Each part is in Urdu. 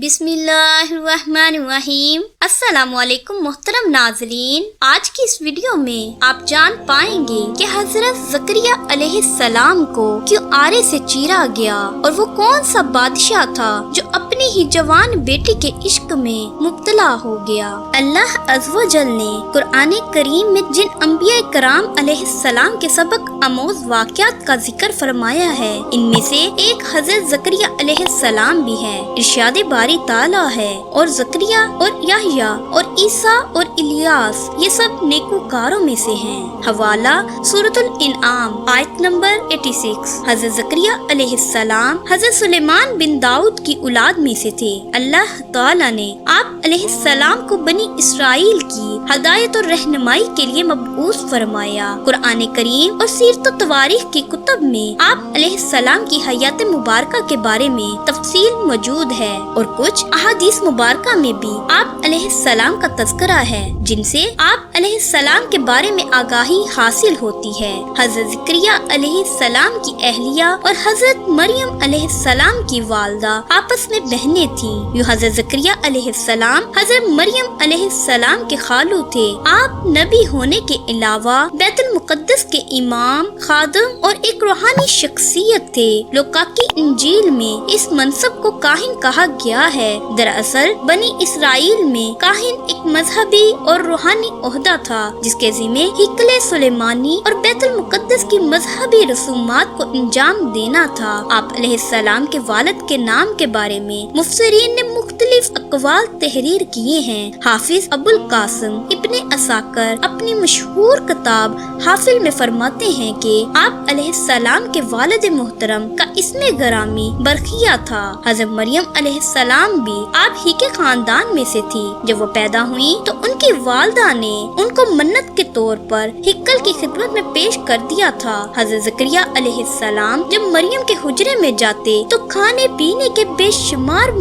بسم اللہ الرحمن الرحیم۔ السلام علیکم محترم ناظرین، آج کی اس ویڈیو میں آپ جان پائیں گے کہ حضرت زکریا علیہ السلام کو کیوں آرے سے چیرا گیا اور وہ کون سا بادشاہ تھا جو اپنی ہی جوان بیٹی کے عشق میں مبتلا ہو گیا۔ اللہ عز و جل نے قرآن کریم میں جن انبیاء کرام علیہ السلام کے سبق آموز واقعات کا ذکر فرمایا ہے، ان میں سے ایک حضرت زکریا علیہ السلام بھی ہے۔ ارشاد باری تعالیٰ ہے، اور زکریا اور یحییٰ اور عیسیٰ اور الیاس یہ سب نیکوکاروں میں سے ہیں۔ حوالہ سورۃ الانعام آیت نمبر 86۔ حضرت زکریا علیہ السلام حضرت سلیمان بن داؤد کی اولاد میں سے تھے۔ اللہ تعالیٰ نے آپ علیہ السلام کو بنی اسرائیل کی ہدایت اور رہنمائی کے لیے مبعوث فرمایا۔ قرآن کریم اور سیرت و تواریخ کی کتب میں آپ علیہ السلام کی حیات مبارکہ کے بارے میں تفصیل موجود ہے، اور کچھ احادیث مبارکہ میں بھی آپ علیہ السلام کا تذکرہ ہے جن سے آپ علیہ السلام کے بارے میں آگاہی حاصل ہوتی ہے۔ حضرت زکریا علیہ السلام کی اہلیہ اور حضرت مریم علیہ السلام کی والدہ آپس میں بہنیں تھیں۔ یوں حضرت زکریا علیہ السلام حضرت مریم علیہ السلام کے خالو تھے۔ آپ نبی ہونے کے علاوہ بیت المقدس کے امام، خادم اور ایک روحانی شخصیت تھے۔ لوکا کی انجیل میں اس منصب کو کاہن کہا گیا ہے۔ دراصل بنی اسرائیل میں کاہن ایک مذہبی اور روحانی عہدہ تھا جس کے ذمہ ہیکل سلیمانی اور بیت المقدس کی مذہبی رسومات کو انجام دینا تھا۔ آپ علیہ السلام کے والد کے نام کے بارے میں مفسرین نے مختلف اقوال تحریر کیے ہیں۔ حافظ ابو القاسم ابن عساکر اپنی مشہور کتاب حافل میں فرماتے ہیں کہ آپ علیہ السلام کے والد محترم کا اسم گرامی برقیہ تھا۔ حضرت مریم علیہ السلام بھی آپ ہی کے خاندان میں سے تھی۔ جب وہ پیدا ہوئی تو ان کی والدہ نے ان کو منت کے طور پر ہیکل کی خدمت میں پیش کر دیا تھا۔ حضرت زکریا علیہ السلام جب مریم کے حجرے میں جاتے تو کھانے پینے کے بے شمار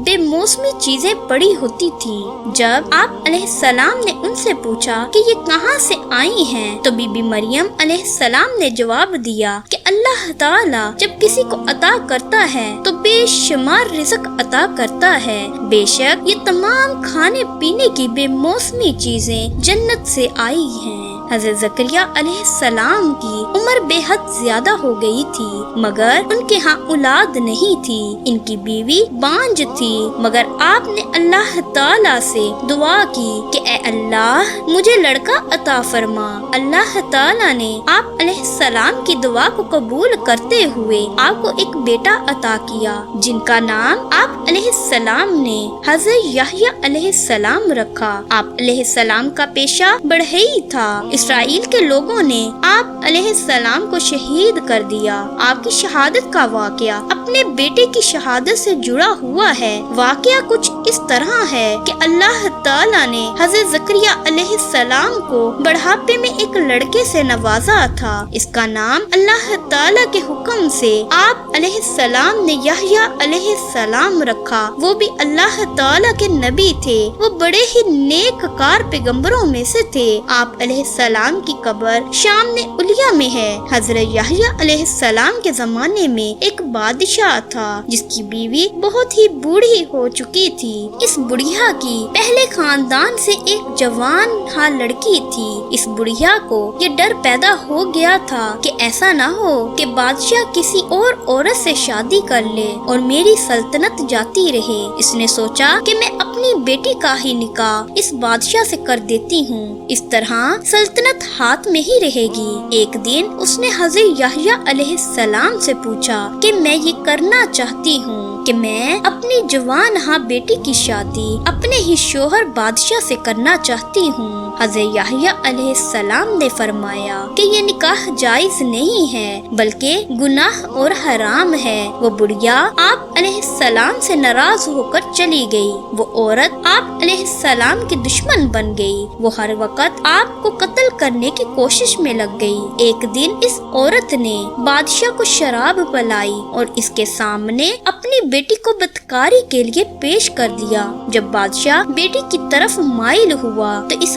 بے موسمی چیزیں پڑی ہوتی تھی۔ جب آپ علیہ السلام نے ان سے پوچھا کہ یہ کہاں سے آئی ہیں تو بی بی مریم علیہ السلام نے جواب دیا کہ اللہ تعالیٰ جب کسی کو عطا کرتا ہے تو بے شمار رزق عطا کرتا ہے۔ بے شک یہ تمام کھانے پینے کی بے موسمی چیزیں جنت سے آئی ہیں۔ حضرت زکریا علیہ السلام کی عمر بے حد زیادہ ہو گئی تھی، مگر ان کے ہاں اولاد نہیں تھی۔ ان کی بیوی بانجھ تھی، مگر آپ نے اللہ تعالیٰ سے دعا کی کہ اے اللہ مجھے لڑکا عطا فرما۔ اللہ تعالیٰ نے آپ علیہ السلام کی دعا کو قبول کرتے ہوئے آپ کو ایک بیٹا عطا کیا جن کا نام آپ علیہ السلام نے حضرت یحییٰ علیہ السلام رکھا۔ آپ علیہ السلام کا پیشہ بڑھئی تھا۔ اسرائیل کے لوگوں نے آپ علیہ السلام کو شہید کر دیا۔ آپ کی شہادت کا واقعہ اپنے بیٹے کی شہادت سے جڑا ہوا ہے۔ واقعہ کچھ اس طرح ہے کہ اللہ تعالیٰ نے حضرت زکریا علیہ السلام کو بڑھاپے میں ایک لڑکے سے نوازا تھا۔ اس کا نام اللہ تعالیٰ کے حکم سے آپ علیہ السلام نے یحییٰ علیہ السلام رکھا۔ وہ بھی اللہ تعالیٰ کے نبی تھے۔ وہ بڑے ہی نیک کار پیغمبروں میں سے تھے۔ آپ علیہ السلام کی قبر شام علیا میں ہے۔ حضرت یحییٰ علیہ السلام کے زمانے میں ایک بادشاہ تھا جس کی بیوی بہت ہی بوڑھی ہو چکی تھی۔ اس بڑھیا کی پہلے خاندان سے ایک جوان لڑکی تھی۔ اس بڑھیا کو یہ ڈر پیدا ہو گیا تھا کہ ایسا نہ ہو کہ بادشاہ کسی اور عورت سے شادی کر لے اور میری سلطنت جاتی رہے۔ اس نے سوچا کہ میں اپنی بیٹی کا ہی نکاح اس بادشاہ سے کر دیتی ہوں، اس طرح سلطنت ہاتھ میں ہی رہے گی۔ ایک دن اس نے حضرت یحییٰ علیہ السلام سے پوچھا کہ میں یہ کرنا چاہتی ہوں کہ میں اپنی جوان بیٹی کی شادی اپنے ہی شوہر بادشاہ سے کرنا چاہتی ہوں۔ حضرت یحییٰ علیہ السلام نے فرمایا کہ یہ نکاح جائز نہیں ہے بلکہ گناہ اور حرام ہے۔ وہ بڑھیا آپ علیہ السلام سے ناراض ہو کر چلی گئی۔ وہ عورت آپ علیہ السلام کی دشمن بن گئی۔ وہ ہر وقت آپ کو قتل کرنے کی کوشش میں لگ گئی۔ ایک دن اس عورت نے بادشاہ کو شراب پلائی اور اس کے سامنے اپنی بیٹی کو بدکاری کے لیے پیش کر دیا۔ جب بادشاہ بیٹی کی طرف مائل ہوا تو اس